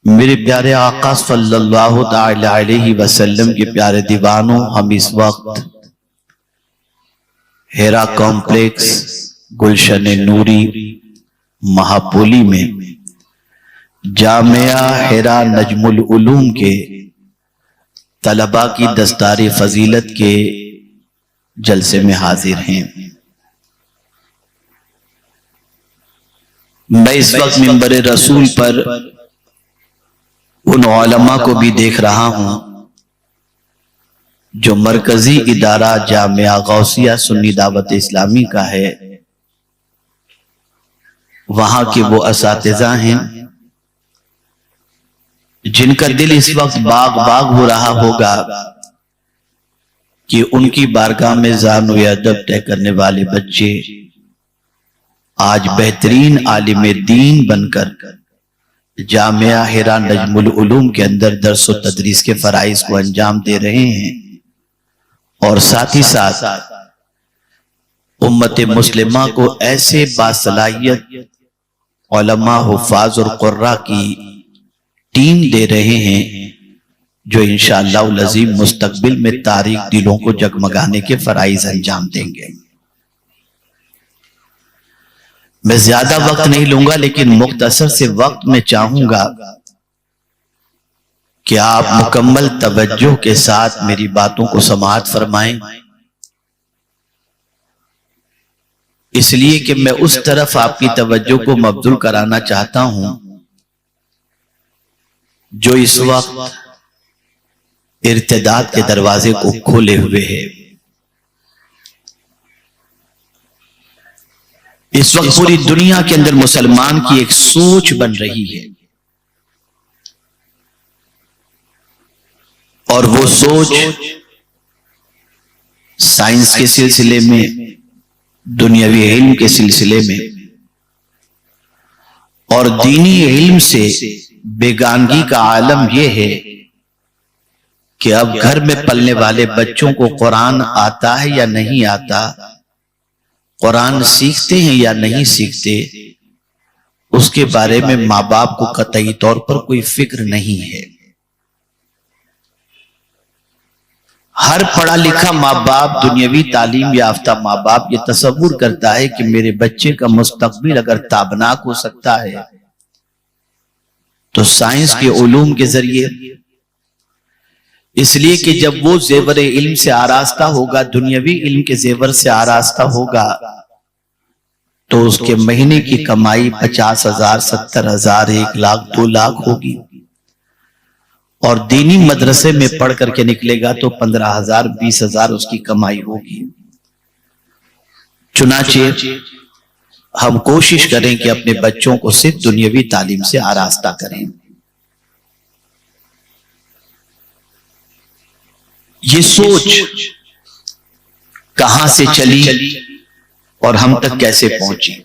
मेरे प्यारे आका सल्लल्लाहु ताला अलैहि वसल्लम के प्यारे दीवानों, हम इस वक्त हेरा कॉम्प्लेक्स गुलशन नूरी महापोली में जामिया हेरा नजमुल उलूम के तलबा की दस्तार फजीलत के जलसे में हाजिर हैं। मैं इस वक्त मिंबर रसूल पर उन उलमा को भी देख रहा हूं जो मरकजी इदारा जामिया गौसिया सुन्नी दावत इस्लामी का है। वहां के वो असातिज़ा हैं जिनका दिल इस वक्त बाग बाग हो रहा होगा कि उनकी बारगाह में जान व अदब तय करने वाले बच्चे आज बेहतरीन आलिम दीन बनकर जामिया हेरा नजमुल उलूम के अंदर दर्स व तदरीस के फराइज को अंजाम दे रहे हैं और साथ ही साथ उम्मत मुस्लिमा को ऐसे बासलाहियत उलमा हुफ़ाज़ और कुर्रा की टीम दे रहे हैं जो इंशाअल्लाह अज़ीम मुस्तकबिल में तारीख दिलों को जगमगाने के फराइज अंजाम देंगे। मैं ज्यादा वक्त नहीं लूंगा, लेकिन मुख्तसर से वक्त में चाहूंगा कि आप मुकम्मल तवज्जो के साथ मेरी बातों को समाअत फरमाएं, इसलिए कि मैं उस तरफ आपकी तवज्जो को मबजूल कराना चाहता हूं जो इस वक्त इर्तिदाद के दरवाजे को खोले हुए है। इस वक्त पूरी दुनिया के अंदर मुसलमान की एक सोच बन रही है और वो सोच साइंस के सिलसिले में, दुनियावी इल्म के सिलसिले में और दीनी इल्म से बेगानगी का आलम यह है कि अब घर में पलने वाले बच्चों को कुरान आता है या नहीं आता, कुरान सीखते हैं या नहीं सीखते, उसके बारे में माँ बाप को कतई तौर पर कोई फिक्र नहीं है। हर पढ़ा लिखा माँ बाप, दुनियावी तालीम याफ्ता माँ बाप ये तसव्वुर करता है कि मेरे बच्चे का मुस्तकबिल अगर ताबनाक हो सकता है तो साइंस के उलूम के जरिए, इसलिए कि जब वो जेवर इल्म से आरास्ता होगा, दुनियावी इल्म के जेवर से आरास्ता होगा, तो उसके महीने की कमाई 50,000, 70,000, 1 लाख, 2 लाख होगी और दीनी मदरसे में पढ़ करके निकलेगा तो 15,000, 20,000 उसकी कमाई होगी। चुनाचे हम कोशिश करें कि अपने बच्चों को सिर्फ दुनियावी तालीम से आरास्ता करें। ये सोच कहां से चली और हम तक कैसे पहुंची?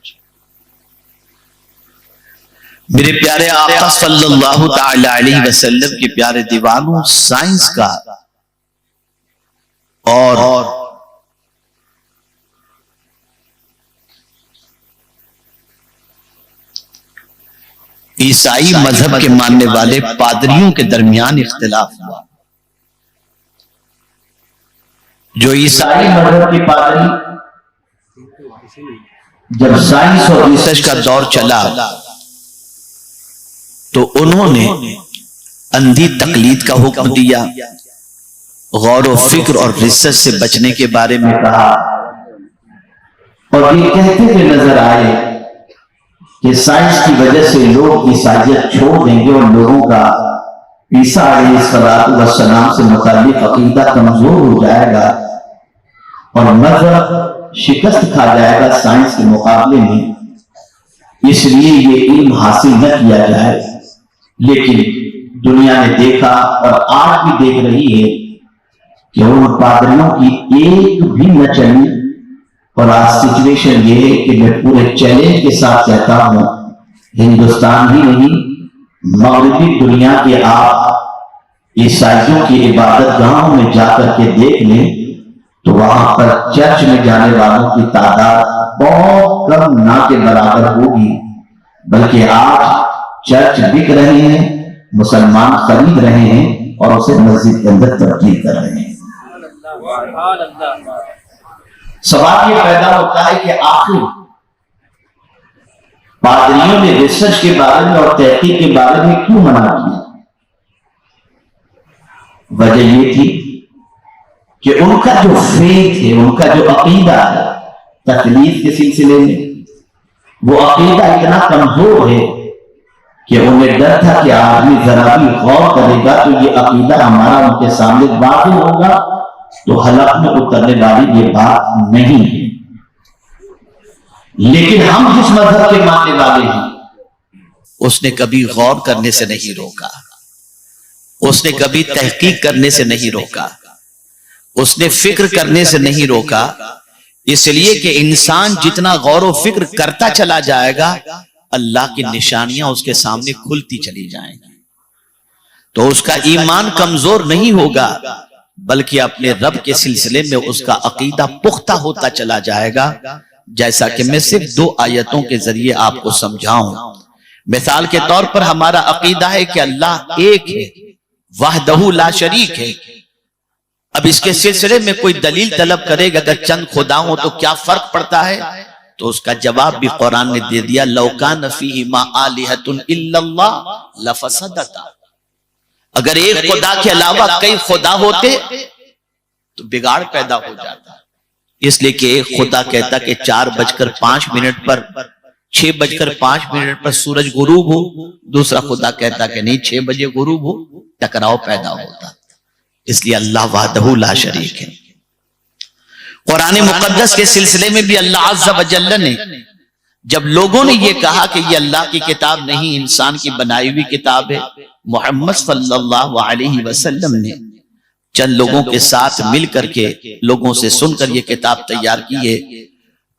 मेरे प्यारे आका सल्लल्लाहु ताला अलैहि वसल्लम के प्यारे दीवानों, साइंस का और ईसाई मजहब के मानने वाले पादरियों के दरमियान इख्तिलाफ हुआ। जो ईसाई मजहब के पादरी, जब साइंस और रिसर्च का दौर चला तो उन्होंने अंधी तकलीद का हुक्म दिया, गौर व फिक्र और रिसर्च से बचने के बारे में कहा और ये कहते हुए नजर आए कि साइंस की वजह से लोग ईसाइयत छोड़ देंगे और लोगों का ईसा अलैहिस्सलाम से मुताल्लिक अकीदा कमजोर हो जाएगा और मजहब शिकस्त खा जाएगा साइंस के मुकाबले में, इसलिए ये इल्म हासिल न किया जाए। लेकिन दुनिया ने देखा और आज भी देख रही है कि उन पादरियों की एक भी न चली और आज सिचुएशन ये है कि मैं पूरे चैलेंज के साथ कहता हूं, हिंदुस्तान ही नहीं मगरिबी दुनिया के आप ईसाइयों की इबादत गाहों में जाकर के देख लें तो वहां पर चर्च में जाने वालों की तादाद बहुत कम ना के बराबर होगी, बल्कि आज चर्च बिक रहे हैं, मुसलमान खरीद रहे हैं और उसे मस्जिद के अंदर तब्दील कर रहे हैं। सवाल ये पैदा होता है कि आखिर पादरियों ने रिसर्च के बारे में और तहकीक के बारे में क्यों मना किया? वजह ये थी कि उनका जो फेथ है, उनका जो अकीदा है तकलीफ के सिलसिले में, वो अकीदा इतना कमजोर है कि उन्हें डर था कि आदमी जरा भी गौर करेगा तो ये अकीदा हमारा उनके सामने वाक़ई होगा, तो हलक में उतरने वाली ये बात नहीं है। लेकिन हम जिस मजहब के मानने वाले हैं, उसने कभी गौर करने से नहीं रोका, उसने कभी तहकीक करने से नहीं रोका, उसने फिक्र करने से नहीं रोका, इसलिए कि इंसान जितना गौर व फिक्र करता चला जाएगा अल्लाह की निशानियां उसके सामने खुलती चली जाएंगी, तो उसका ईमान कमजोर नहीं होगा, बल्कि अपने रब के सिलसिले में उसका अकीदा पुख्ता होता चला जाएगा। जैसा कि मैं सिर्फ 2 आयतों के जरिए आपको समझाऊं। मिसाल के तौर पर हमारा अकीदा है कि अल्लाह एक है, वहदहू ला शरीक है। अब इसके सिलसिले में कोई दलील तलब करेगा अगर चंद खुदा हो तो क्या फर्क पड़ता है, तो उसका जवाब भी कुरान ने दे दिया, लौकान फीहिमा आलिहतुन इल्लल्लाह लफसदता। अगर एक खुदा के अलावा कई खुदा होते तो बिगाड़ पैदा हो जाता। इसलिए कि एक खुदा कहता कि 4:05 पर 6:05 पर सूरज गुरूब हो, दूसरा खुदा कहता कि नहीं 6 बजे गुरूब हो, टकराव पैदा होता। इसलिए अल्लाह वाहदहू ला शरीक है। कुरान मुकद्दस के सिलसिले में भी अल्लाह अज़्ज़ा व जल्ल ने जब लोगों ने यह कहा कि यह अल्लाह की किताब नहीं, इंसान की बनाई हुई किताब है, मोहम्मद सल्लल्लाहु अलैहि वसल्लम ने चंद लोगों के साथ मिल करके लोगों से सुनकर यह किताब तैयार की है,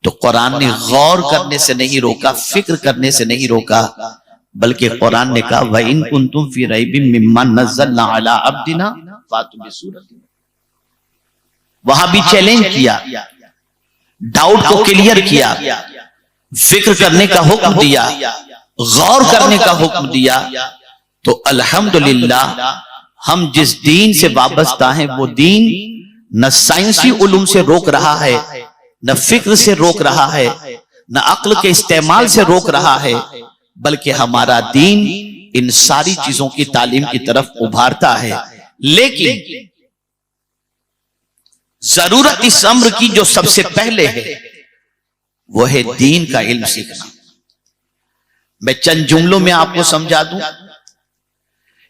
तो कुरान ने गौर करने से नहीं रोका, फिक्र करने से नहीं रोका, बल्कि कुरान ने कहा व इन कुंतुम फी रैबिम मिम्मा नज़्ज़लना अला अब्दिना फातु बिसूरतिन। वहां भी चैलेंज किया, डाउट को क्लियर किया, फिक्र करने का हुक्म दिया, गौर करने का हुक्म दिया। तो अल्हम्दुलिल्लाह हम जिस दीन से वाबस्ता हैं वो दीन न साइंसी उलूम से रोक रहा है, न फिक्र से रोक रहा है, न अक्ल के इस्तेमाल से रोक रहा है, बल्कि हमारा दीन इन सारी चीजों की तालीम की तरफ उभारता है। लेकिन जरूरत इस अम्र की जो सबसे पहले है वो है दीन का इल्म सीखना। मैं चंद जुमलों में आपको समझा दूं,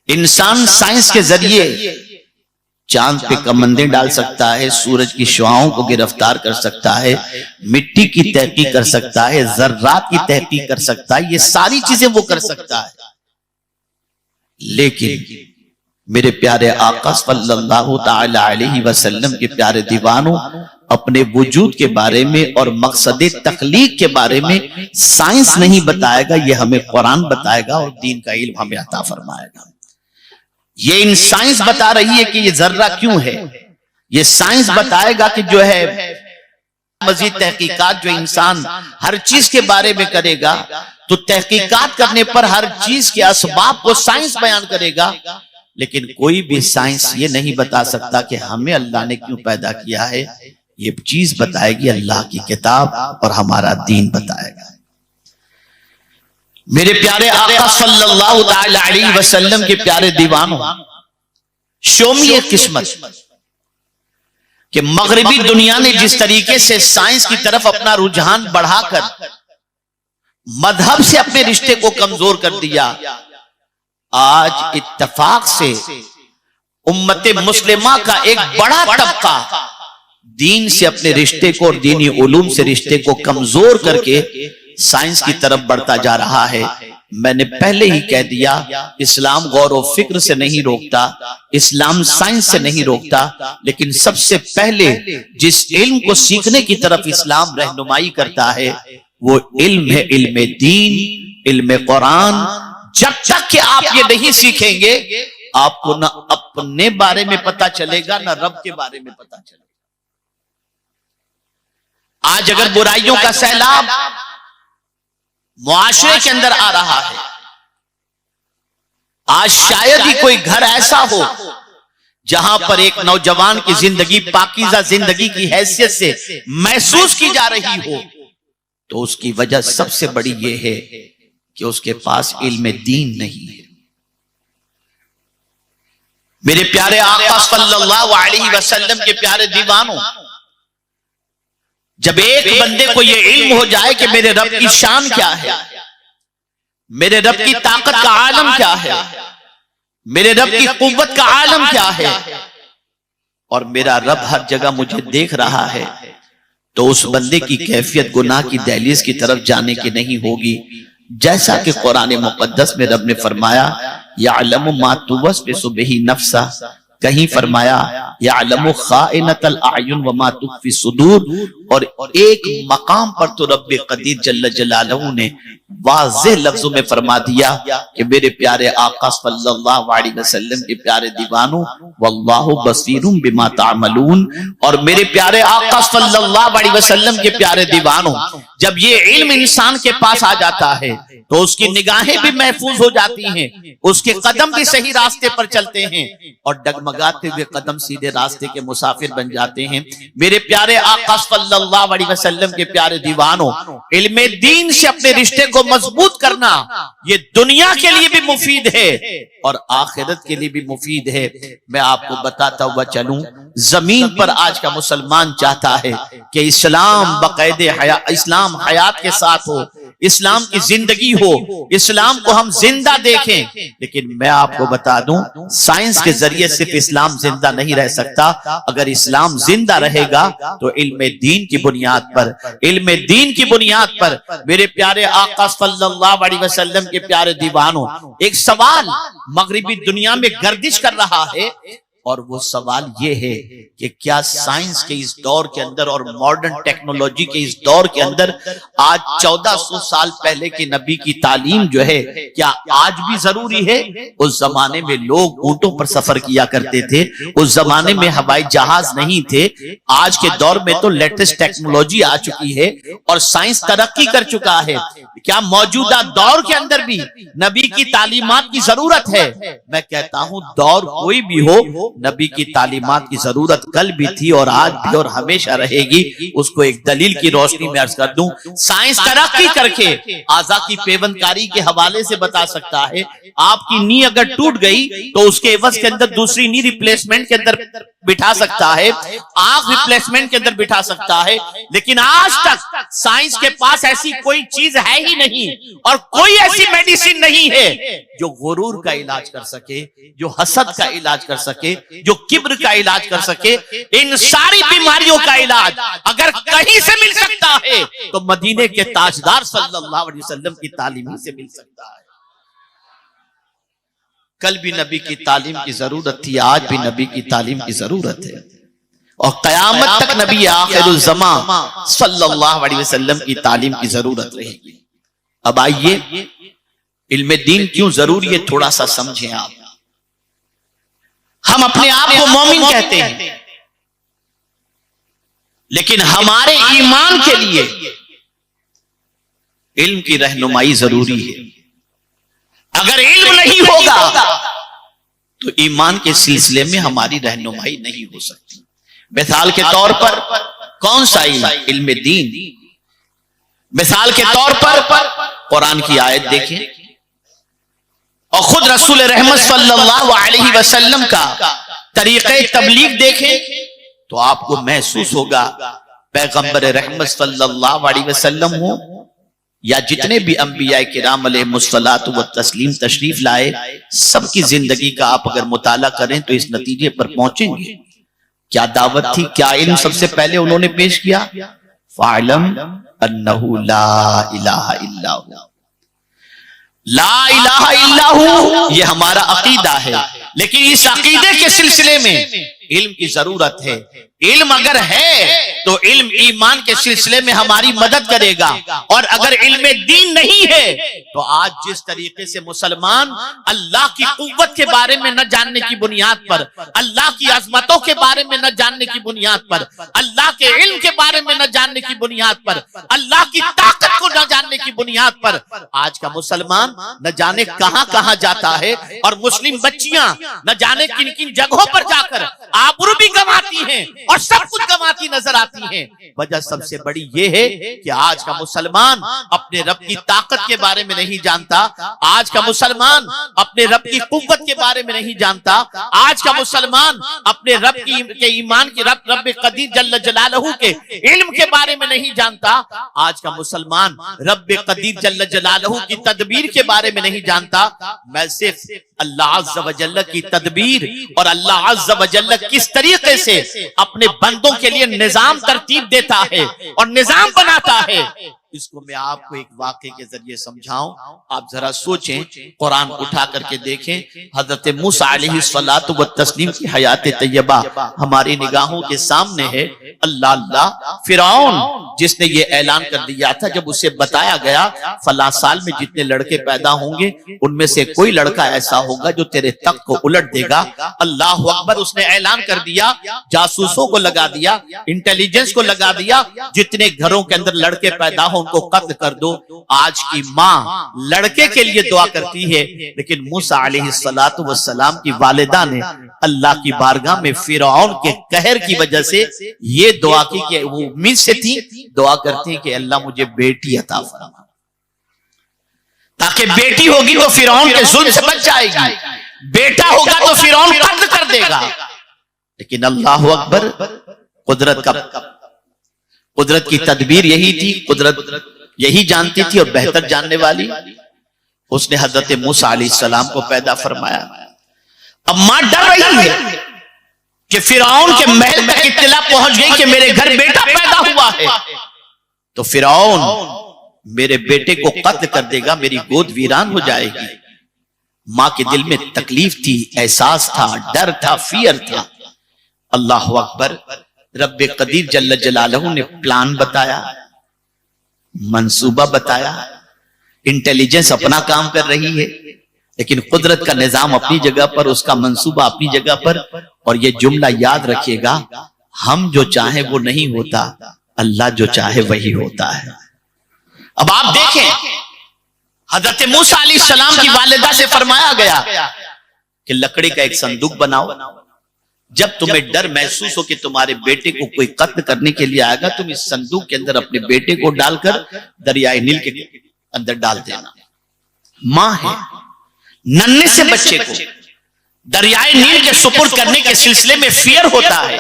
इंसान साइंस के जरिए चांद पे कमंदे डाल सकता है, सूरज की शुआओं को गिरफ्तार कर सकता है, मिट्टी की तहकीक कर सकता है, जर्रात की तहकीक कर सकता है, ये सारी चीजें वो कर सकता है। लेकिन मेरे प्यारे आका सल्लल्लाहु ताला अलैहि वसल्लम के प्यारे दीवानों, अपने वजूद के बारे में और मकसद तख्लीक के बारे में साइंस नहीं बताएगा, ये हमें कुरान बताएगा और दीन का इल्म हमें अता फरमाएगा। ये इन साइंस बता रही है कि ये जर्रा क्यों है, ये साइंस बताएगा कि जो है मजीद तहकीकात जो इंसान हर चीज के बारे में करेगा, तो तहकीकात करने पर हर चीज के असबाब को साइंस बयान करेगा। लेकिन कोई भी साइंस ये नहीं बता सकता कि हमें अल्लाह ने क्यों पैदा किया है, ये चीज बताएगी अल्लाह की किताब और हमारा दीन बताएगा। मेरे प्यारे आका सल्लल्लाहु ताला अलैहि वसल्लम के प्यारे दीवानों, शोमी एक किस्मत कि मगरिबी दुनिया ने जिस तरीके से साइंस की तरफ अपना रुझान बढ़ाकर मजहब से अपने रिश्ते को कमजोर कर दिया, आज इत्तफाक से उम्मत मुस्लिमा का एक बड़ा तबका दीन से अपने रिश्ते को और दीनी उलूम से रिश्ते को कमजोर करके साइंस की तरफ बढ़ता जा रहा है। मैंने पहले ही कह दिया, इस्लाम गौर व फिक्र से नहीं रोकता, इस्लाम साइंस से नहीं रोकता, लेकिन सबसे पहले जिस इल्म को सीखने की तरफ इस्लाम रहनुमाई करता है वो इल्म है इल्म दीन, इल्म कुरान। जब तक कि आप ये नहीं सीखेंगे, आपको ना अपने बारे में पता चलेगा ना रब के बारे में पता चलेगा। आज अगर बुराइयों का सैलाब मुआशरे के अंदर आ रहा है, आज शायद ही कोई घर ऐसा हो जहां पर एक नौजवान की जिंदगी पाकीज़ा जिंदगी की हैसियत से महसूस की जा रही हो, तो उसकी वजह सबसे बड़ी यह है कि उसके पास इल्म दीन नहीं है। मेरे प्यारे आका सल्लल्लाहु अलैहि वसल्लम के प्यारे दीवानों, जब एक बंदे को यह इल्म हो जाए कि मेरे रब की शान क्या है, मेरे रब की ताकत का आलम क्या है, मेरे रब की कुव्वत का आलम क्या है, और मेरा रब हर जगह मुझे देख रहा है, तो उस बंदे की कैफियत गुनाह की दहलीज की तरफ जाने की नहीं होगी। जैसा कि कुरान मुकद्दस में रब ने फरमाया, यअलमु मा तुवस्विसु बिही नफ्सा, कहीं फरमाया यअलमु खाइनतल अयुन व मा तुख्फी सुदूर, और एक मकाम पर तो रब कदीर जल्ल जलालहू ने वाज़ेह लफ्जों में फरमा दिया कि मेरे प्यारे आका सल्लल्लाहु अलैहि वसल्लम के प्यारे दीवानों, वल्लाहु बसीरुम बिमा तामलून, और मेरे प्यारे आका सल्लल्लाहु अलैहि वसल्लम के प्यारे दीवानों, जब ये इल्म इंसान के पास आ जाता है तो उसकी निगाहें भी महफूज हो जाती हैं, उसके कदम भी सही रास्ते पर चलते हैं, और डगमगाते हुए कदम सीधे रास्ते के मुसाफिर बन जाते हैं। मेरे प्यारे आका सल्लल्लाहु अलैहि वसल्लम के प्यारे दीवानों, इल्मे दीन से अपने रिश्ते को मजबूत करना ये दुनिया के लिए भी मुफीद है और आखिरत के लिए भी मुफीद है। मैं आपको बताता हुआ चलूं, जमीन पर आज का मुसलमान चाहता है कि इस्लाम बाकायदे इस्लाम हयात के साथ हो, इस्लाम की जिंदगी हो, इस्लाम को हम जिंदा देखें। लेकिन मैं आपको बता दूं, साइंस के जरिए सिर्फ इस्लाम जिंदा नहीं रह सकता। अगर इस्लाम जिंदा रहेगा तो इल्मे दीन की बुनियाद पर, इल्मे दीन की बुनियाद पर मेरे प्यारे आका सल्लल्लाहु अलैहि वसल्लम के प्यारे दीवानों, एक सवाल मगरिबी दुनिया में गर्दिश कर रहा है, और वो सवाल ये है कि क्या साइंस के इस दौर के अंदर और मॉडर्न टेक्नोलॉजी के इस दौर के अंदर आज 1400 साल पहले के नबी की तालीम जो है क्या आज भी जरूरी है? उस जमाने में लोग ऊंटों पर सफर किया करते थे, उस जमाने में हवाई जहाज नहीं थे। आज के दौर में तो लेटेस्ट टेक्नोलॉजी आ चुकी है और साइंस तरक्की कर चुका है। क्या मौजूदा दौर के अंदर भी नबी की तालीमात की जरूरत है? मैं कहता हूं दौर कोई भी हो, नबी की तालीमात की जरूरत कल भी थी और आज भी और हमेशा रहेगी। उसको एक दलील की रोशनी में अर्ज कर दूं, साइंस तरक्की करके आज़ा की पेवंदकारी के हवाले से बता सकता है। आपकी नी अगर टूट गई तो उसके एवज के अंदर दूसरी नी रिप्लेसमेंट के अंदर बिठा सकता है, आंख रिप्लेसमेंट के अंदर बिठा सकता है। लेकिन आज तक साइंस के पास ऐसी कोई चीज है ही नहीं और कोई ऐसी मेडिसिन नहीं है जो गुरूर का इलाज कर सके, जो हसद का इलाज कर सके, जो किब्र का इलाज कर सके। इन सारी बीमारियों का इलाज अगर कहीं से मिल सकता है तो मदीने के ताजदार सल्लल्लाहु अलैहि वसल्लम की तालीम से मिल सकता है। कल भी नबी की तालीम की जरूरत थी, आज भी नबी की तालीम की जरूरत है और कयामत तक नबी आखिरुल ज़मा सल्लल्लाहु अलैहि वसल्लम की तालीम की जरूरत रहेगी। अब आइए, इल्मे दीन क्यों जरूरी है थोड़ा सा समझें आप। हम अपने आप को मोमिन कहते हैं, लेकिन हमारे ईमान के लिए इल्म की रहनुमाई जरूरी है। अगर इल्म नहीं होगा तो ईमान के सिलसिले में हमारी रहनुमाई नहीं हो सकती। मिसाल के तौर पर कौन सा इल्म? इल्म दीन। मिसाल के तौर पर कुरान की आयत देखें और खुद रसूल रहमत सल्लल्लाहु अलैहि वसल्लम का तरीक़े तबलीग देखें तो आपको महसूस होगा पैगंबर रहमत सल्लल्लाहु अलैहि वसल्लम हो या जितने भी अंबिया किराम अलैहिमुस्सलातु व तस्लीम तशरीफ लाए, सबकी जिंदगी का आप अगर मुताला करें तो इस नतीजे पर पहुंचेंगे। क्या दावत थी, क्या इल्म सबसे पहले उन्होंने पेश किया? फ़अलम अन्नहु ला इलाहा इल्लहु, ला इलाहा इल्लहु, ये हमारा अकीदा है। लेकिन इस अकीदे के सिलसिले में इल्म की जरूरत है। इल्म अगर है तो इल्म ईमान के सिलसिले में हमारी मदद करेगा, और अगर इल्म दीन नहीं है तो आज जिस तरीके से मुसलमान अल्लाह की कुव्वत के बारे में न जानने की बुनियाद पर, अल्लाह की अजमतों के बारे में न जानने की बुनियाद पर, अल्लाह के इल्म के बारे में न जानने की बुनियाद पर, अल्लाह की ताकत को न जानने की बुनियाद पर आज का मुसलमान न जाने कहां कहां जाता है, और मुस्लिम बच्चियां न जाने किन किन जगहों पर जाकर आबरू भी गंवाती हैं और सब कुछ गंवाती नजर आती हैं। वजह सबसे बड़ी ये है कि आज का मुसलमान अपने रब की ताकत के बारे में नहीं जानता, आज का मुसलमान अपने रब की कुव्वत के बारे में नहीं जानता, आज का मुसलमान अपने रब के ईमान की रब कदीर जल्ल जलालहू के इल्म के बारे में नहीं जानता, आज का मुसलमान रब कदीर जल्ल जलालहू की तदबीर के बारे में नहीं जानता। मैं सिर्फ अल्लाह अज़्ज़ व जल्ल की तदबीर और अल्लाह अज़्ज़ व जल्ल किस तरीके से अपने बंदों के लिए निजाम तरतीब देता है और निजाम बनाता है, इसको मैं आपको एक वाक़े के जरिए समझाऊं। आप जरा सोचें, कुरान उठा करके देखें। हजरत मूसा अलैहिस्सलातु व तस्लीम की हयात तैयबा हमारी निगाहों के सामने है। अल्लाह अल्लाह, फिरौन जिसने ये ऐलान कर दिया था, जब उसे बताया गया फला साल में जितने लड़के पैदा होंगे उनमें से कोई लड़का ऐसा होगा जो तेरे तख्त को उलट देगा। अल्लाह अकबर, उसने ऐलान कर दिया, जासूसों को लगा दिया, इंटेलिजेंस को लगा दिया, जितने घरों के अंदर लड़के पैदा हो उनको कत्ल कर दो। आज की माँ लड़के के लिए दुआ करती है, लेकिन मूसा अलैहिस्सलातु वस्सलाम की वालिदा ने अल्लाह की बारगाह में फिरौन के कहर की वजह से ये दुआ की कि वो उम्मीद से थी, दुआ करती है कि अल्लाह मुझे बेटी अता फरमा, ताकि बेटी होगी तो फिरौन के जुल्म से बच जाएगी, बेटा होगा तो फिरौन कत्ल कर देगा। लेकिन अल्लाह अकबर, कुदरत की तदबीर यही थी, कुदरत यही जानती थी और बेहतर जानने वाली। उसने हजरत मूसा अलैहिस्सलाम को पैदा फरमाया। अब मां डर रही है कि फिरौन के महल तक इत्तला पहुंच गई कि मेरे घर बेटा पैदा हुआ है, तो फिरौन मेरे बेटे को कत्ल कर देगा, मेरी गोद वीरान हो जाएगी। मां के दिल में तकलीफ थी, एहसास था, डर था, फियर था। अल्लाह अकबर, रब कदीर जल्ल जलालहू ने प्लान बताया, मंसूबा बताया। इंटेलिजेंस अपना काम कर रही है, लेकिन कुदरत का निजाम अपनी जगह पर, उसका मंसूबा अपनी जगह पर। और ये जुमला याद रखिएगा, हम जो चाहे वो नहीं होता, अल्लाह जो चाहे वही होता है। अब आप देखें, हजरत मूसा अलैहिस्सलाम की वालिदा से फरमाया गया कि लकड़ी का एक संदूक बनाओ, जब तुम्हें डर महसूस हो कि तुम्हारे बेटे को कोई कत्ल करने के लिए आएगा, तुम इस संदूक के अंदर अपने बेटे को डालकर दरियाए नील के अंदर डाल देना। मां है, नन्हे से बच्चे को दरियाए नील के सुपुर्द करने के सिलसिले में फियर होता है,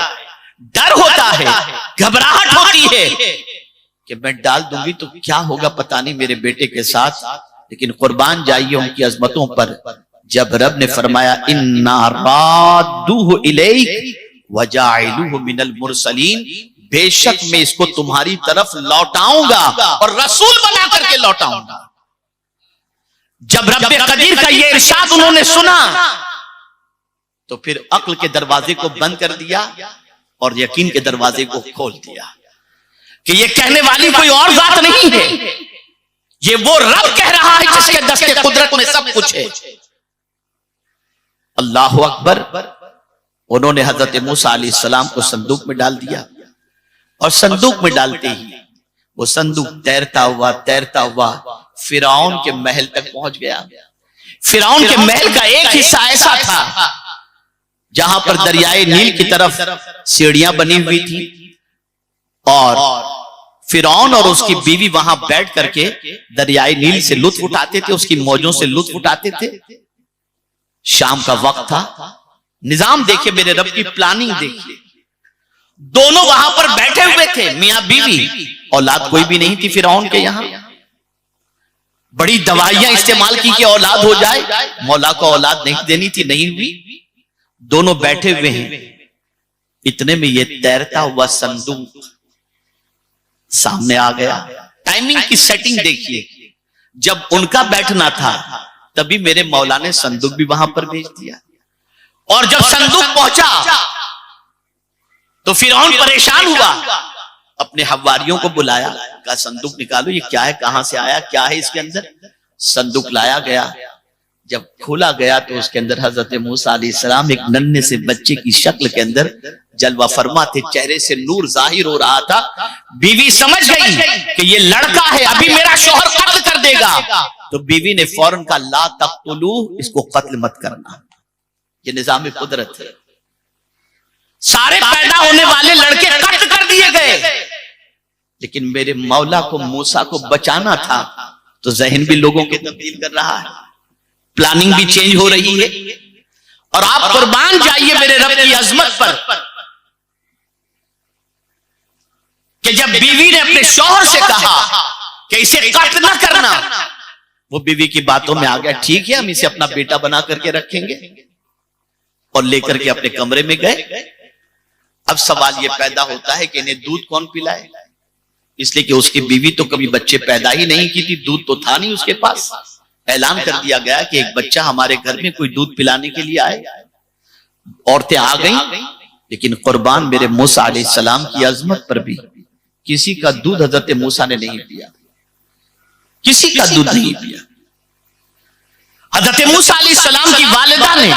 डर होता है, घबराहट होती है कि मैं डाल दूंगी तो क्या होगा पता नहीं मेरे बेटे के साथ। लेकिन कुर्बान जाइए उनकी अजमतों पर, जब रब ने फरमाया इन्ना रादूहु इलैक व जाइलूहु मिनल मुरसलीन, बेशक मैं इसको तुम्हारी तरफ लौटाऊंगा और रसूल बना करके लौटाऊंगा। जब रब कदीर का ये इरशाद उन्होंने सुना तो फिर अक्ल के दरवाजे को बंद कर दिया और यकीन के दरवाजे को खोल दिया कि ये कहने वाली कोई और जात नहीं है, ये वो रब कह रहा है जिसके दस्ते कुदरत में सब कुछ है। अल्लाह अकबर, उन्होंने हजरत मूसा अलैहिस्सलाम को संदूक में डाल दिया और संदूक में डालते ही वो संदूक तैरता हुआ फिरौन के महल तक पहुंच गया। फिरौन के महल का एक हिस्सा ऐसा था जहां पर दरियाए नील की तरफ सीढ़ियां बनी हुई थी और फिरौन और उसकी बीवी वहां बैठ करके दरियाए नील से लुत्फ उठाते थे, उसकी मौजों से लुत्फ उठाते थे। शाम का वक्त था, निजाम देखिए, मेरे रब की प्लानिंग देखिए। दोनों वहां पर बैठे हुए थे, मियां बीवी, औलाद कोई भी नहीं थी फिरौन के यहां। बड़ी दवाइयां इस्तेमाल की कि औलाद हो जाए, मौला को औलाद नहीं देनी थी, नहीं हुई। दोनों बैठे हुए हैं, इतने में ये तैरता हुआ संदूक सामने आ गया। टाइमिंग की सेटिंग देखिए, जब उनका बैठना था तभी मेरे मौला ने संदूक भी वहां पर भेज दिया। और जब संदूक पहुंचा तो फिरौन परेशान हुआ, अपने हवारियों को बुलाया, कहा संदूक निकालो, ये क्या है, कहां से आया, क्या है इसके अंदर। संदूक लाया गया, जब खोला गया तो उसके अंदर हजरत मूसा अलैहिस्सलाम एक नन्हे से बच्चे की शक्ल के अंदर जलवा फरमा थे, चेहरे से नूर जाहिर हो रहा था। बीवी समझ गई कि ये लड़का है, अभी मेरा शौहर कत्ल कर देगा, तो बीवी ने फौरन कहा ला तक़तुलू, इसको कत्ल मत करना। ये निजाम कुदरत है। सारे पैदा होने वाले लड़के कत्ल कर दिए गए, लेकिन मेरे मौला को मूसा को बचाना था, तो जहन भी लोगों के तब्दील कर रहा है, प्लानिंग भी चेंज हो रही है। और आप कुर्बान जाइए मेरे रब की अजमत पर कि जब बीवी ने अपने शौहर से कहा कि इसे कत्ल न करना, वो बीवी की बातों में आ गया, ठीक है हम इसे अपना बेटा बना करके रखेंगे, और लेकर के अपने कमरे में गए। अब सवाल ये पैदा होता है कि इन्हें दूध कौन पिलाए, इसलिए कि उसकी बीवी तो कभी बच्चे पैदा ही नहीं की थी, दूध तो था नहीं उसके पास। ऐलान कर दिया गया कि एक बच्चा हमारे घर में कोई दूध पिलाने के लिए आए। औरतें आ गईं, लेकिन कुर्बान मेरे मूसा अलैहिस्सलाम की अजमत पर भी किसी का दूध हजरत मूसा ने नहीं पिया, किसी का दूध नहीं पिया। हजरत मूसा अलैहिस्सलाम की वालिदा ने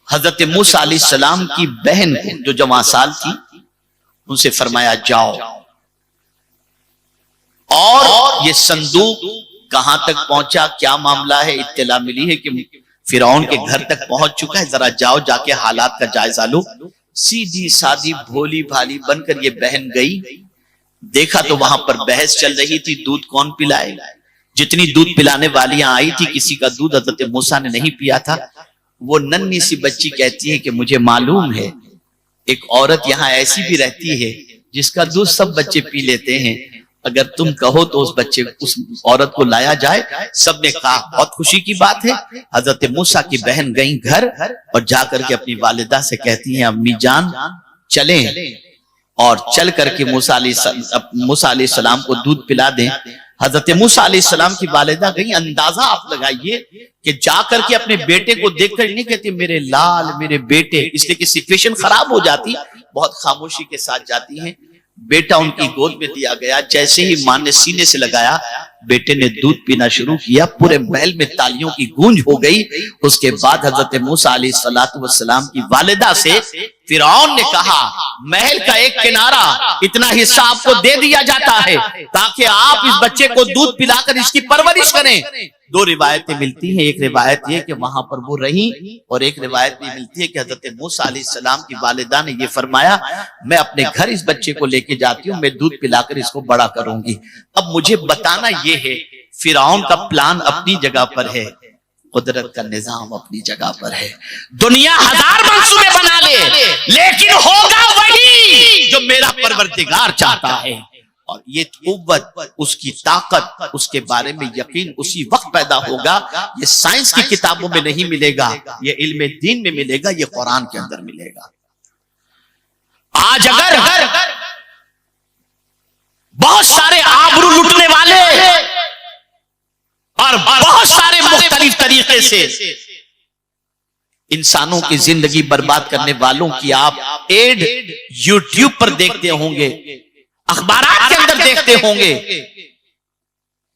हजरत मूसा अलैहिस्सलाम की बहन को, जो जवां साल थी, उनसे फरमाया जाओ और ये संदूक कहां तक पहुंचा, क्या मामला है, इत्तला मिली है कि फिरौन के घर तक पहुंच चुका है, जरा जाओ जाके हालात का जायजा लो। सीधी सादी भोली भाली बनकर ये बहन गई, देखा तो वहां पर बहस चल रही थी, दूध कौन पिलाए। जितनी दूध पिलाने वालियां आई थी, किसी का दूध हजरत मूसा ने नहीं पिया था। वो नन्ही सी बच्ची कहती है कि मुझे मालूम है एक औरत यहाँ ऐसी भी रहती है जिसका दूध सब बच्चे पी लेते हैं, अगर तुम कहो तो उस औरत को लाया जाए। सबने कहा बहुत खुशी की बात है। हजरत मूसा की बहन गई घर और जाकर के अपनी वालिदा से कहती हैं अम्मी जान चलें, और चल करके मूसा अलैहिस्सलाम को दूध पिला दें। हजरत मूसा अलैहिस्सलाम की वालिदा गई, अंदाजा आप लगाइए कि जाकर के अपने बेटे को देखकर नहीं कहती मेरे लाल मेरे बेटे, इसलिए कि सिचुएशन खराब हो जाती, बहुत खामोशी के साथ जाती हैं। बेटा उनकी गोद में दिया गया, जैसे ही मां ने सीने से लगाया, बेटे ने दूध पीना शुरू किया, पूरे महल में तालियों की गूंज हो गई। उसके बाद हजरत मूसा अलैहिस्सलाम की वालिदा से फिरौन ने कहा महल का एक किनारा इतना हिस्सा आपको दे दिया जाता है ताकि आप इस बच्चे को दूध पिलाकर इसकी परवरिश करें। दो रिवायतें मिलती हैं, एक रिवायत ये कि वहां पर वो रही, और एक रिवायत भी मिलती है कि हजरत मूसा अलैहिस्सलाम की वालिदा ने ये फरमाया मैं अपने घर इस बच्चे को लेके जाती हूँ, मैं दूध पिलाकर इसको बड़ा करूंगी। अब मुझे बताना ये है, फिरौन का प्लान अपनी जगह पर है, कुदरत का निजाम अपनी जगह पर है। दुनिया हजार मंसूबे बना ले, लेकिन होगा वही जो मेरा परवरदिगार चाहता है। और ये कुव्वत, उसकी ताकत, उसके बारे में यकीन उसी वक्त पैदा होगा। ये साइंस की किताबों में नहीं मिलेगा, ये इल्म दीन में मिलेगा, ये कुरान के अंदर मिलेगा। आज अगर बहुत सारे आबरू लूटने वाले और बहुत सारे मुख्तलिफ तरीके से इंसानों की जिंदगी बर्बाद करने वालों की आप एड यूट्यूब पर देखते होंगे, अखबारात के अंदर देखते होंगे,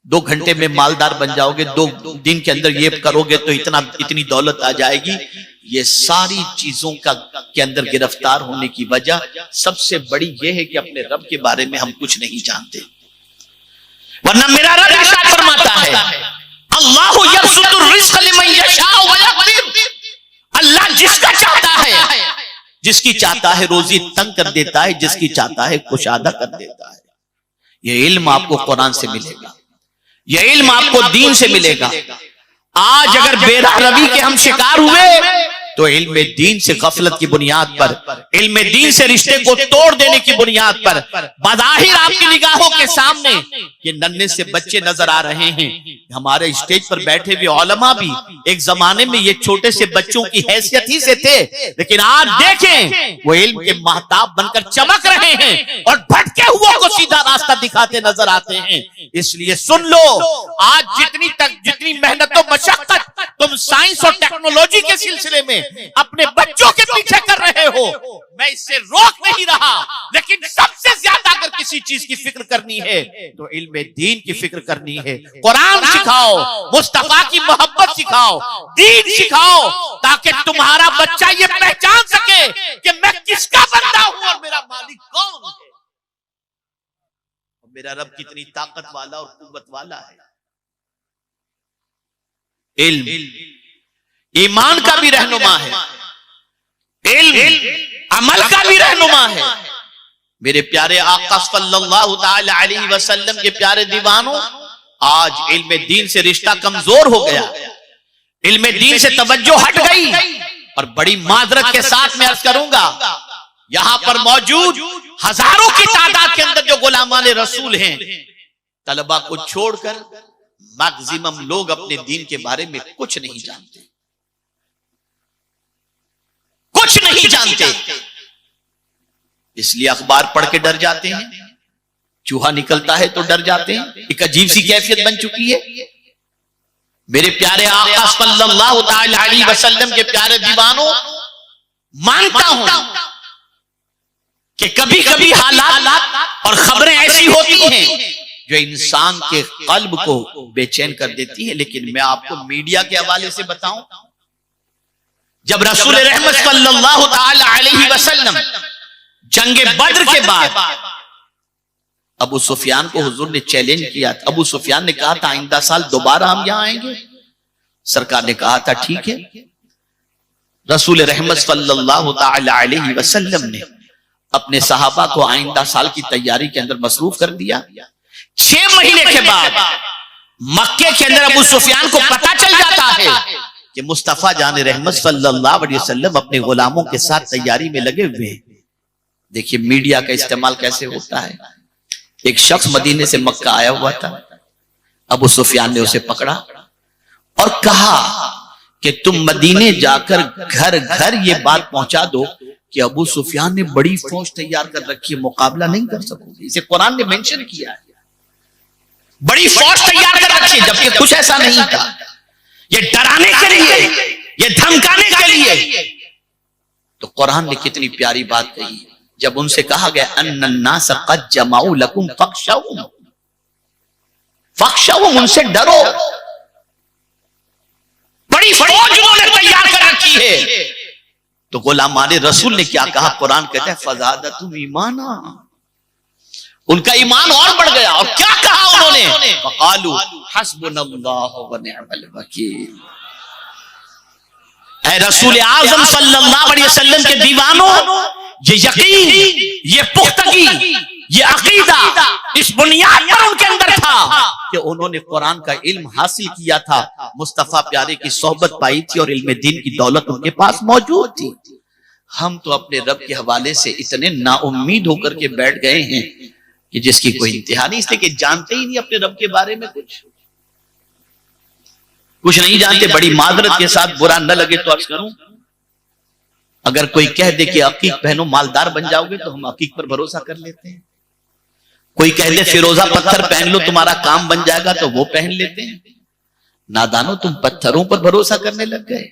2 घंटे में मालदार बन जाओगे, 2 दिन के अंदर ये करोगे तो इतनी दौलत आ जाएगी। ये सारी चीजों के अंदर गिरफ्तार होने की वजह सबसे बड़ी ये है कि अपने रब के बारे में हम कुछ नहीं जानते। वरना मेरा रब इरशाद फरमाता है अल्लाहु यबसुतुर रिज़्क़ लिमन यशाअ व यक़दिर, अल्लाह जिसका चाहता है, जिसकी चाहता है रोजी तंग कर देता है, जिसकी चाहता है कुशादा कर देता है। ये इल्म आपको कुरान से मिलेगा, ये इल्म आपको दीन से मिलेगा। आज अगर बेरहमी के हम शिकार हुए तो इल्म दीन से गफलत की बुनियाद पर, इल्म दीन से रिश्ते को तोड़ देने की बुनियाद पर बज़ाहिर आपकी निगाहों के सामने ये नन्हे से बच्चे नजर आ रहे हैं। हमारे स्टेज पर बैठे हुए उलमा भी एक जमाने में ये छोटे से बच्चों की हैसियत ही से थे, लेकिन आज देखें वो इल्म के महताब बनकर चमक रहे हैं और भटके हुओं को सीधा रास्ता दिखाते नजर आते हैं। इसलिए सुन लो, आज जितनी मेहनत और मशक्कत तुम साइंस और टेक्नोलॉजी के सिलसिले में अपने बच्चों के पीछे कर रहे हो, मैं इससे रोक नहीं रहा, लेकिन सबसे ज्यादा अगर किसी चीज की फिक्र करनी है तो इल्म दीन की फिक्र करनी है। कुरान सिखाओ, मुस्तफा की मोहब्बत सिखाओ, दीन सिखाओ, ताकि तुम्हारा बच्चा ये पहचान सके कि मैं किसका बंदा हूं और मेरा मालिक कौन है, मेरा रब कितनी ताकत वाला और कुव्वत वाला है। इल्म ईमान का भी रहनुमा है, इल्म अमल का भी रहनुमा है। मेरे प्यारे आका सल्लल्लाहु ताला अलैहि वसल्लम के प्यारे दीवानों, आज इल्म दीन से रिश्ता कमजोर हो गया, इल्म दीन से तवज्जो हट गई। और बड़ी माजरत के साथ मैं अर्ज करूंगा, यहां पर मौजूद हजारों की तादाद के अंदर जो गुलामान रसूल हैं, तलबा को छोड़कर मैक्सिमम लोग अपने दीन के बारे में कुछ नहीं जानते, कुछ नहीं जानते। इसलिए अखबार पढ़ के डर जाते हैं, चूहा निकलता है तो डर जाते हैं। एक अजीब सी कैफियत बन चुकी है। मेरे प्यारे आका सल्लल्लाहु ताला अलैहि वसल्लम के प्यारे दीवानों, मानता हूं कि कभी कभी हालात और खबरें ऐसी होती हैं जो इंसान के कल्ब को बेचैन कर देती है। लेकिन मैं आपको मीडिया के हवाले से बताऊं, जब रसूल रहमत सल्लल्लाहु ताला अलैहि वसल्लम जंगे बद्र के बाद अबू सुफियान को हुजूर ने चैलेंज किया था। अबू सुफियान ने कहा था आइंदा साल दोबारा हम यहां आएंगे। सरकार ने कहा था ठीक है। रसूल रहमत सल्लल्लाहु ताला अलैहि वसल्लम ने अपने सहाबा को आइंदा साल की तैयारी के अंदर मसरूफ कर दिया। 6 महीने के बाद मक्के के अंदर अबू सुफियान को पता चल जाता है कि मुस्तफा जान रहमत सल्लल्लाहु अलैहि वसल्लम अपने गुलामों के साथ तैयारी में लगे हुए हैं। देखिए मीडिया का इस्तेमाल कैसे होता है। एक शख्स मदीने से मक्का आया हुआ था, अबू सुफियान ने उसे पकड़ा और कहा कि तुम मदीने जाकर घर घर ये बात पहुंचा दो कि अबू सुफियान ने बड़ी फौज तैयार कर रखी है, मुकाबला नहीं कर सकोगे। इसे कुरान ने मेंशन किया है, बड़ी फौज तैयार कर रखी है, जबकि कुछ ऐसा नहीं था। ये डराने के लिए, ये धमकाने के लिए। तो कुरान ने कितनी प्यारी बात कही जब उनसे कहा गया अन्नन्नास क़द जमाउ लकुम फख्शौहुम, फख्शौहुम, उनसे डरो, बड़ी फौज उन्होंने तैयार कर रखी है। तो गुलामाने रसूल ने क्या कहा? कुरान कहता है फज़ादतुम ईमाना, उनका ईमान और बढ़ गया। और क्या कहा उन्होंने? फ़क़ालू हस्बुनल्लाहु व निअमल वकील। ऐ रसूल आज़म सल्लल्लाहु अलैहि वसल्लम के दीवानों, ये यकीन, ये पुख्तगी, ये अकीदा इस बुनियाद पर उनके अंदर था कि उन्होंने कुरान का इल्म हासिल किया था, मुस्तफा प्यारे की सोहबत पाई थी और इल्म दीन की दौलत उनके पास मौजूद थी। हम तो अपने रब के हवाले से इतने नाउम्मीद होकर के बैठ गए हैं कि जिसकी कोई इंतहा नहीं, इसलिए कि जानते ही नहीं अपने रब के बारे में कुछ नहीं जानते। बड़ी मादरत के साथ बुरा न लगे तो अर्ज करूं, अगर कोई कह दे कि अकीक पहनो मालदार बन जाओगे तो हम अकीक पर भरोसा कर लेते हैं। कोई कह दे फिरोजा पत्थर पहन लो तुम्हारा काम बन जाएगा तो वो पहन लेते हैं। नादानो, तुम पत्थरों पर भरोसा करने लग गए,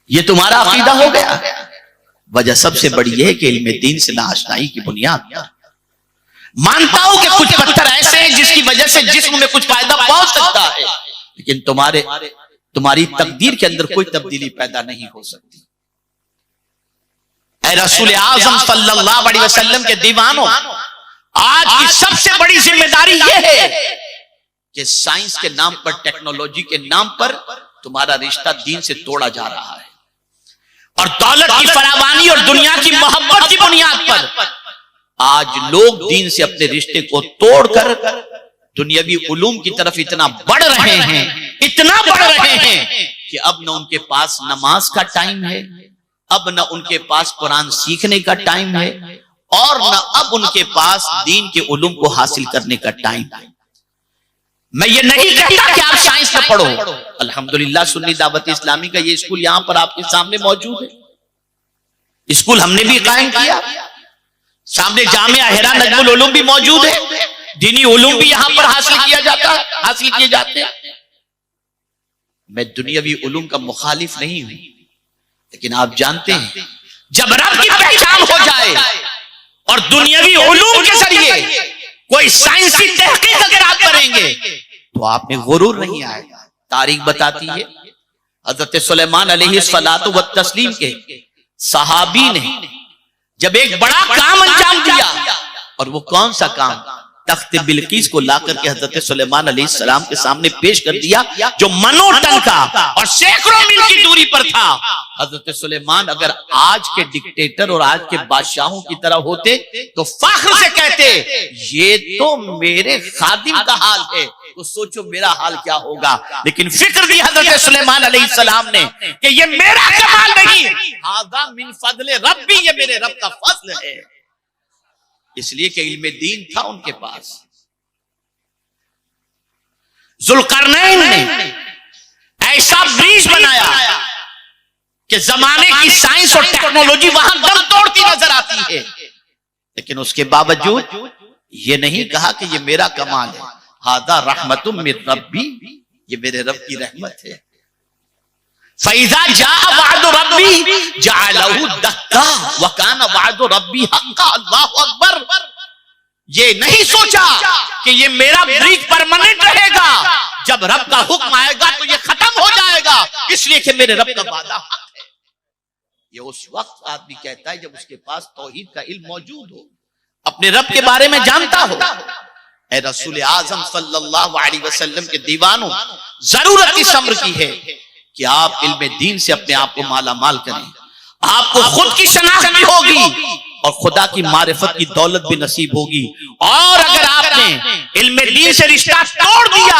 ये तुम्हारा अकीदा हो गया। वजह सबसे बड़ी यह है कि इल्म दीन से नाआशनाई की बुनियाद पर। मानता हूं कि कुछ पत्थर ऐसे हैं जिसकी वजह से जिस्म में कुछ फायदा पहुंच सकता है, लेकिन तुम्हारी तकदीर के अंदर कोई तब्दीली पैदा नहीं हो सकती। ऐ रसूल आज़म सल्लल्लाहु अलैहि वसल्लम के दीवानों, आज की सबसे बड़ी जिम्मेदारी यह है कि साइंस के नाम पर, टेक्नोलॉजी के नाम पर तुम्हारा रिश्ता दीन से तोड़ा जा रहा है। और दौलत की फरावानी और दुनिया की मोहब्बत की बुनियाद पर आज लोग दीन से अपने रिश्ते को तोड़कर दुनियावी उलूम की तरफ इतना बढ़ रहे हैं, इतना बढ़ रहे हैं कि अब न उनके पास नमाज का टाइम है, अब न उनके पास कुरान सीखने का टाइम है, और न अब उनके पास दीन के उलूम को हासिल करने का टाइम है। मैं ये नहीं कहता कि आप साइंस में पढ़ो। अल्हम्दुलिल्लाह सुन्नी दावत इस्लामी का ये स्कूल यहां पर आपके सामने मौजूद है। स्कूल हमने भी कायम किया, सामने जामिया हिरा नजमुल उलूम भी मौजूद है, दीनी उलूम भी यहां पर हासिल किए जाते हैं। मैं दुनियावी उलूम का मुखालिफ नहीं हूं, लेकिन आप जानते हैं जब रब की पहचान हो जाए और दुनियावी उलूम के जरिए कोई साइंसी तहकीक अगर आप करेंगे तो आप में गुरूर नहीं आएगा। तारीख बताती है हजरत सुलेमान अलैहिस्सलातु व तस्लीम के सहाबी ने जब एक बड़ा काम अंजाम दिया, और वो कौन सा काम, तख्त बिल्किस को लाकर के हजरत सुलेमान अलैहिस्सलाम के सामने पेश कर दिया, जो मनोटन का और सैकड़ों मील की दूरी पर था। हजरत सुलेमान अगर आज के डिक्टेटर और आज के बादशाहों की तरह होते तो फख्र से कहते ये तो मेरे खादिम का हाल है, तो सोचो मेरा हाल क्या होगा। लेकिन फिक्र दी हजरत सुलेमान अलैहिस्सलाम ने कि ये मेरा कमाल नहीं, हाज़ा मिन फज़्ल रब्बी, ये मेरे रब का फज़्ल है। इसलिए कि इल्म दीन था उनके पास। जुल्करनैन ने ऐसा ब्रिज बनाया कि जमाने की साइंस और टेक्नोलॉजी वहां दम तोड़ती नजर आती है, लेकिन उसके बावजूद ये नहीं कहा कि ये मेरा कमाल है। हादा रहमतुम मिन रब्बी, ये मेरे रब की रहमत है। फैज़ा जाअ वअदु रब्बी जअलहु दक्का व काना वअदु रब्बी हक्का। अल्लाहु अकबर। ये नहीं सोचा कि ये मेरा ब्रिज परमानेंट रहेगा, जब रब का हुक्म आएगा तो ये खत्म हो जाएगा, इसलिए कि मेरे रब का वादा हक है। ये उस वक्त आदमी कहता है जब उसके पास तौहीद का इल्म मौजूद हो, अपने रब के बारे में जानता हो। ऐ रसूल आजम सल्लल्लाहु अलैहि वसल्लम के दीवानों, जरूरत इस अम्र की है कि आप इल्म दीन से अपने आप को माला माल करें। आपको खुद की शनाख्त भी होगी और खुदा की मारिफत की दौलत भी नसीब होगी। और अगर आपने इल्म दीन से रिश्ता तोड़ दिया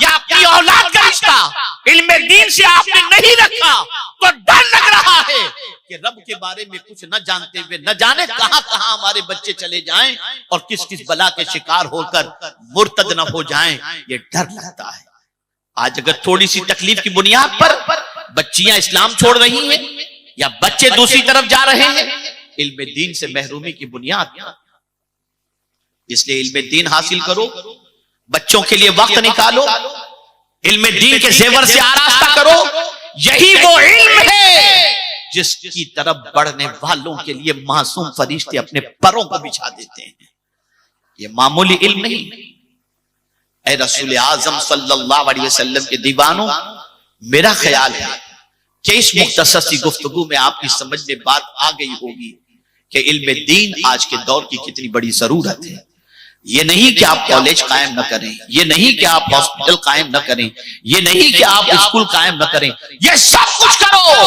या अपनी औलाद का रिश्ता इल्म दीन से आपने नहीं रखा, तो डर लग रहा है कि रब के बारे में कुछ न जानते हुए न जाने कहां कहां हमारे बच्चे चले जाएं और किस किस बला के शिकार होकर मुर्तद न हो जाएं, ये डर लगता है। आज अगर थोड़ी सी तकलीफ की बुनियाद पर बच्चियां इस्लाम छोड़ रही हैं या बच्चे दूसरी तरफ जा रहे हैं, इल्म दीन से महरूमी की बुनियाद। इसलिए इल्म दीन हासिल करो, बच्चों के लिए वक्त निकालो, इल्म दीन के जेवर से आरास्ता करो। यही वो इल्म है जिसकी तरफ बढ़ने वालों के लिए मासूम फरिश्ते अपने परों को बिछा देते हैं। ये मामूली इल्म नहीं। ऐ रसूल आजम सल्लल्लाहु अलैहि वसल्लम के दीवानों, मेरा ख्याल है कि इस मुख्तसर सी गुफ्तगू में आपकी समझ में बात आ गई होगी कि इल्म दीन आज के दौर की कितनी बड़ी जरूरत है। ये नहीं कि आप कॉलेज कायम न करें, ये नहीं कि आप हॉस्पिटल कायम न करें, ये नहीं कि आप स्कूल कायम न करें, ये सब कुछ करो,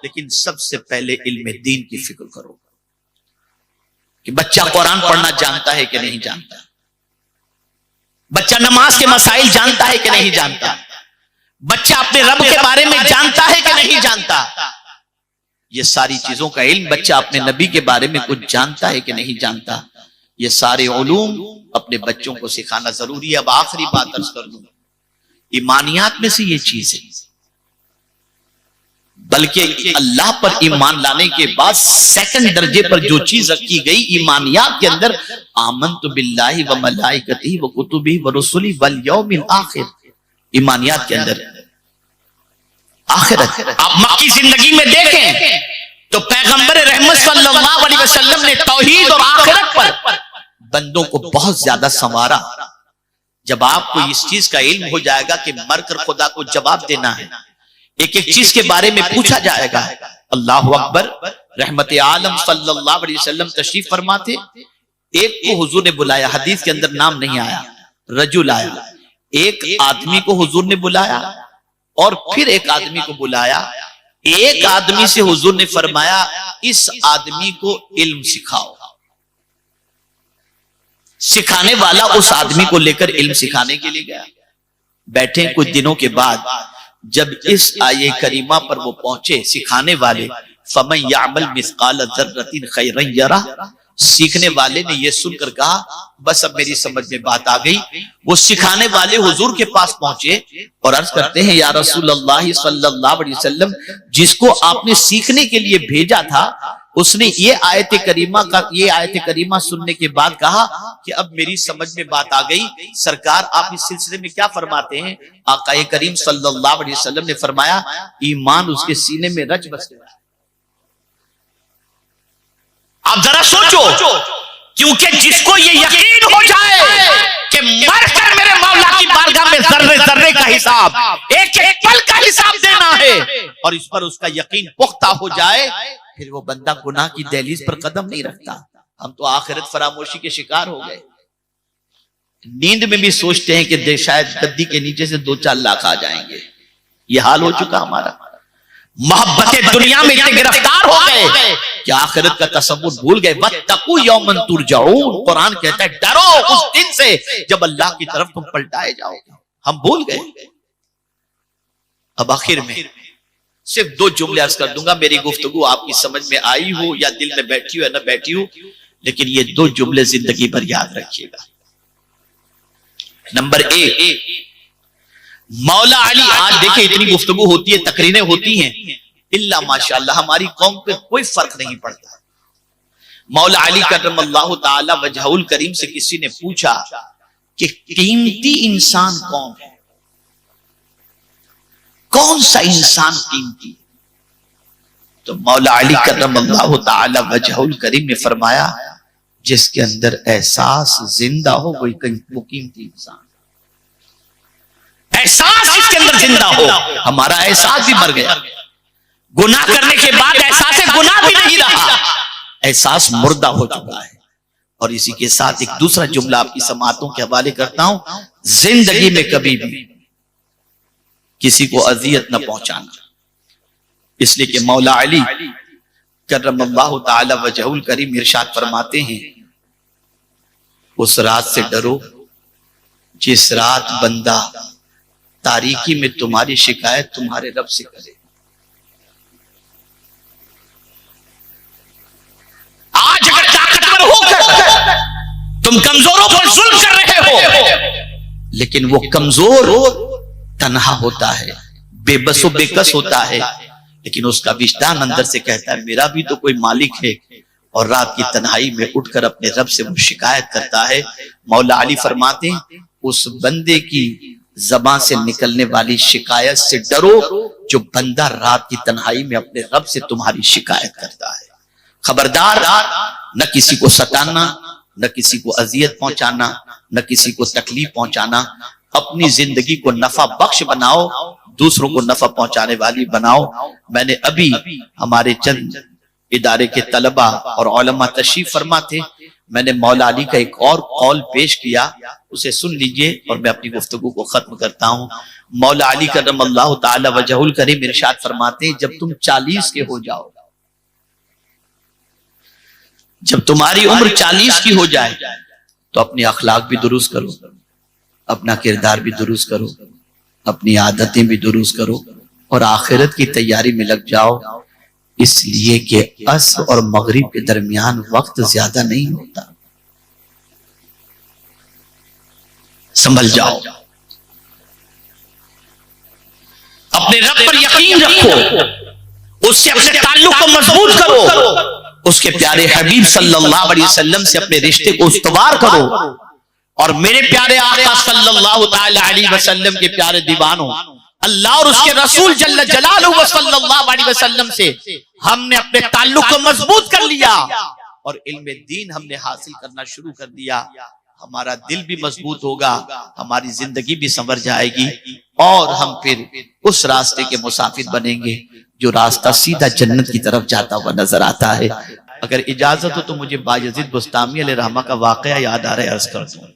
लेकिन सबसे पहले इल्म दीन की फिक्र करो कि बच्चा कुरान पढ़ना जानता है कि नहीं जानता, बच्चा नमाज के मसाइल जानता है कि नहीं जानता, बच्चा अपने रब के बारे में जानता है कि नहीं जानता। ये सारी चीजों का इल्म, बच्चा अपने नबी के बारे में कुछ जानता है कि नहीं जानता, ये सारे उलूम अपने बच्चों को सिखाना जरूरी है। अब आखिरी बात अर्ज कर दूं, ईमानियात में से ये चीज है, बल्कि अल्लाह पर ईमान लाने के बाद सेकंड दर्जे पर जो चीज रखी गई ईमानियात के अंदर, आमनतु बिल्लाहि व मलाइकतिही व कुतुबिही व रुसुलिही वल यौमिल आखिर। ईमानियात के अंदर आखिरत। आप मक्की जिंदगी में देखें तो पैगंबर रहमत सल्लल्लाहु अलैहि वसल्लम ने तौहीद और आखिरत पर बंदों को बहुत ज्यादा संवारा। जब आपको इस चीज का इल्म हो जाएगा कि मरकर खुदा को जवाब देना है, एक एक चीज के बारे में पूछा जाएगा। अल्लाह अकबर। रहमत आलम सल्लल्लाहु अलैहि वसल्लम तशरीफ फरमाते, एक को हुजूर ने बुलाया, हदीस के अंदर नाम नहीं आया, रजुल आया। एक आदमी को हुजूर ने बुलाया और फिर एक आदमी को बुलाया। एक आदमी से हुजूर ने फरमाया, इस आदमी को इल्म सिखाओ। सिखाने वाला उस आदमी को लेकर इल्म सिखाने के लिए गया। बैठे कुछ दिनों के बाद जब इस आये करीमा पर वो पहुंचे, सिखाने वाले, फमन यामल मिस्काल ज़र्रतिन खैरन यरा, सीखने वाले ने ये सुनकर कहा बस अब मेरी समझ में बात आ गई। वो सिखाने वाले हुजूर के पास पहुंचे और अर्ज करते हैं, या रसूल अल्लाह सल्लल्लाहु अलैहि वसल्लम, जिसको आपने सीखने के लिए भेजा था उसने ये आयत करीमा सुनने के बाद कहा कि अब मेरी समझ में बात आ गई। सरकार आप इस सिलसिले में क्या फरमाते हैं? आका करीम सल्लल्लाहु अलैहि वसल्लम ने फरमाया, ईमान उसके सीने में रच बस गया। आप जरा सोचो, क्योंकि जिसको ये यकीन हो जाए कि मरकर मेरे मौला की बारगाह में जर्रे जर्रे का हिसाब, एक एक पल का हिसाब देना है, और इस पर उसका यकीन पुख्ता हो जाए, फिर वो बंदा गुनाह की दहलीज पर कदम नहीं रखता। हम तो आखिरत फरामोशी के शिकार हो गए। नींद में भी सोचते हैं कि शायद गद्दी के नीचे से 2-4 लाख आ जाएंगे। ये हाल हो चुका हमारा। मोहब्बतें दुनिया में इतने गिरफ्तार हो गए कि आखिरत का तसव्वुर भूल गए। वत्तकू यौमन तुरजाऊन, कुरान कहता है डरो उस दिन से जब अल्लाह की तरफ तुम पलटाए जाओगे। हम भूल गए। अब आखिर में सिर्फ 2 जुमले अर्ज कर दूंगा, मेरी गुफ्तगू आपकी समझ में आई हो या दिल में बैठी हो या न बैठी हो, लेकिन ये 2 जुमले जिंदगी भर याद रखिएगा। नंबर 1, मौला अली। आज देखिए इतनी गुफ्तगू होती है, तकरीरें होती हैं, इल्ला माशाअल्लाह हमारी कौम पे कोई फर्क नहीं पड़ता। मौला अली करमल्लाहु ताला वजहुल करीम से किसी ने पूछा कि कीमती इंसान कौन है, कौन सा इंसान कीमती? तो मौला अली करमल्लाहु ताला वजहुल करीम ने फरमाया जिसके अंदर एहसास जिंदा हो वो कीमती इंसान। एहसास जिसके अंदर जिंदा हो। हमारा एहसास भी मर गया, गुनाह करने के बाद एहसास गुनाह भी नहीं रहा, एहसास मुर्दा हो चुका है। और इसी के साथ एक दूसरा जुमला आपकी समातों के हवाले करता हूं, जिंदगी में कभी भी किसी को अजियत न पहुंचाना। इसलिए कि मौला अली करमल्लाहु ताला वजहुल करीम इरशाद फरमाते हैं, उस रात से डरो जिस रात बंदा तारीकी में तुम्हारी शिकायत तुम्हारे रब से करे। आज अगर ताकतवर होकर तुम कमजोरों पर जुल्म कर रहे हो, लेकिन वो कमजोर तन्हा होता है, बेबस व बेकस होता है, लेकिन उसका विजदान अंदर से कहता है मेरा भी तो कोई मालिक है, और रात की तन्हाई में उठकर अपने रब से वो शिकायत करता है। मौला अली फरमाते हैं उस बंदे की ज़बान से निकलने वाली शिकायत से डरो जो बंदा रात की तन्हाई में अपने रब से तुम्हारी शिकायत करता है। खबरदार, न किसी को सताना, न किसी को अजियत पहुंचाना, न किसी को तकलीफ पहुंचाना। अपनी जिंदगी को नफा बख्श बनाओ, दूसरों को नफा पहुंचाने वाली बनाओ। मैंने अभी हमारे चंद इदारे के तलबा और उलमा तशरीफ फरमा थे, मैंने मौला अली का एक और कौल पेश किया, उसे सुन लीजिए और मैं अपनी गुफ्तगू को खत्म करता हूं। मौला अली करमल्लाहु ताला वजहुल करीम इरशाद फरमाते हैं जब तुम 40 के हो जाओ, जब तुम्हारी उम्र 40 की हो जाए तो अपने अखलाक भी दुरुस्त करो, अपना किरदार भी दुरुस्त करो, अपनी आदतें भी दुरुस्त करो और आखिरत की तैयारी में लग जाओ। इसलिए कि अस्र और मगरिब के दरमियान वक्त ज्यादा नहीं होता। संभल जाओ, अपने रब पर यकीन रखो, उससे अपने ताल्लुक को मजबूत करो, उसके प्यारे हबीब सल्लल्लाहु अलैहि वसल्लम से अपने रिश्ते को उस्तवार करो। और मेरे प्यारे आका सल्लल्लाहु अलैहि वसल्लम के प्यारे दीवानों, अल्लाह और उसके रसूल जल्ल जलालहु सल्लल्लाहु अलैहि वसल्लम से हमने अपने ताल्लुक को मजबूत कर लिया और इल्म दीन हमने हासिल करना शुरू कर दिया। हमारा दिल भी मजबूत होगा, हमारी जिंदगी भी संवर जाएगी और हम फिर उस रास्ते के मुसाफिर बनेंगे जो रास्ता सीधा जन्नत की तरफ जाता हुआ नजर आता है। अगर इजाजत हो तो मुझे बायजीद बुस्तामी अलैहिर्रहमा का वाकया याद आ रहा है, अर्ज कर दूं।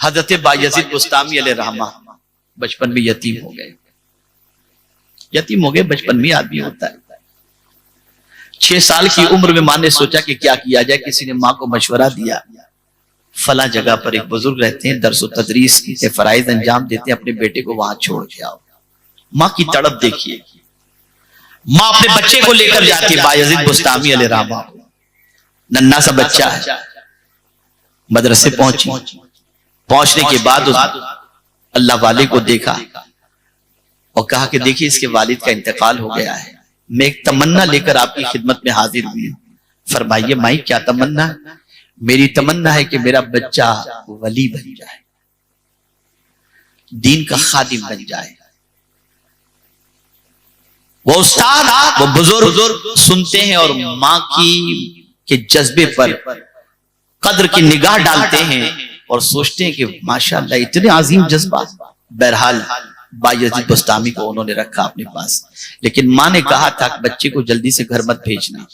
हजरत बायजीद बुस्तामी अलैहिर्रहमा बचपन में यतीम हो गए। यतीम हो गए, बचपन में आदमी होता है। 6 साल की उम्र में मां ने सोचा कि क्या किया जाए। किसी ने मां को मशवरा दिया, फला जगह पर एक बुजुर्ग रहते हैं, दरस व तदरीस के फराइज अंजाम देते हैं, अपने बेटे को वहां छोड़ के आओ। मां की तड़प देखिए, मां अपने बच्चे को लेकर जाती है। बायजीद बुस्तामी अलैहिर्रहमा, नन्हा सा बच्चा है, मदरसे पहुंची। पहुंचने के बाद अल्लाह वाले को देखा और कहा कि देखिए इसके वालिद का इंतकाल हो गया है, मैं एक तमन्ना लेकर आपकी खिदमत में हाजिर हुई हूं। फरमाइए माई क्या तमन्ना? मेरी तमन्ना है कि मेरा बच्चा वली बन जाए, दीन का खादिम बन जाए। वो उस्ताद, वो बुजुर्ग सुनते हैं और माँ की के जज्बे पर कद्र की निगाह डालते हैं और सोचते हैं कि माशाअल्लाह इतने अजीम जज्बा। बहरहाल बायजीद बस्तामी को उन्होंने रखा अपने पास, लेकिन माँ ने कहा था कि बच्चे को जल्दी से घर मत भेजना,